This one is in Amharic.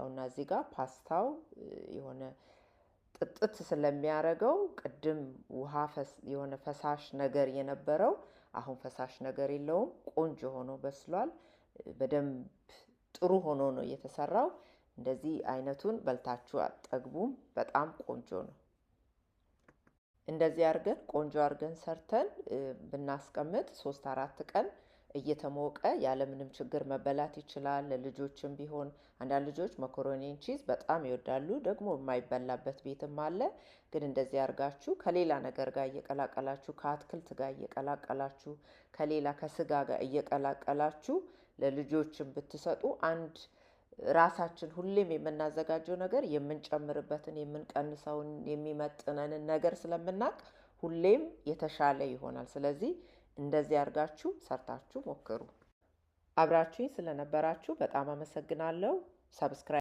ቀንሰውና እዚህ ጋር ፓስታው የሆነ ጥጥት ስለሚያደርገው ቅድም ውሃ የሆነ ፈሳሽ ነገር የነበረው አሁን ፈሳሽ ነገር የለውም። ቆንጆ ሆኖ በስሏል። በደንብ ጥሩ ሆኖ ነው የተሰራው። እንደዚህ አይነቱን በልታችሁ አጠግቡም። በጣም ቆንጆ ነው። እንደዚህ አድርገን ቆንጆ አድርገን ሰርተን ብናስቀምጥ 3-4 ቀን እየተሞቀ ያለምንም ችግር መበላት ይችላል። ለልጆችም ቢሆን አንዳንድ ልጆች መኮሮኒ ቺዝ በጣም ይወዳሉ። ደግሞ የማይበላበት ቤትም አለ። ግን እንደዚህ አድርጋችሁ ከሌላ ነገር ጋር እየቀላቀላችሁ ከአትክልት ጋር እየቀላቀላችሁ ከሌላ ከስጋ ጋር እየቀላቀላችሁ ለልጆችም ብትሰጡ አንድ ራሳችን ሁሌም የምናዘጋጀው ነገር የምንጨምርበትን የምንቀንሰውን የሚመጥነንን ነገር ስለምናውቅ ሁሌም የተሻለ ይሆናል። ስለዚህ እንደዚህ አድርጋችሁ ሰርታችሁ ሞክሩ። አብራችሁኝ ስለነበራችሁ በጣም አመሰግናለሁ። ሰብስክራይብ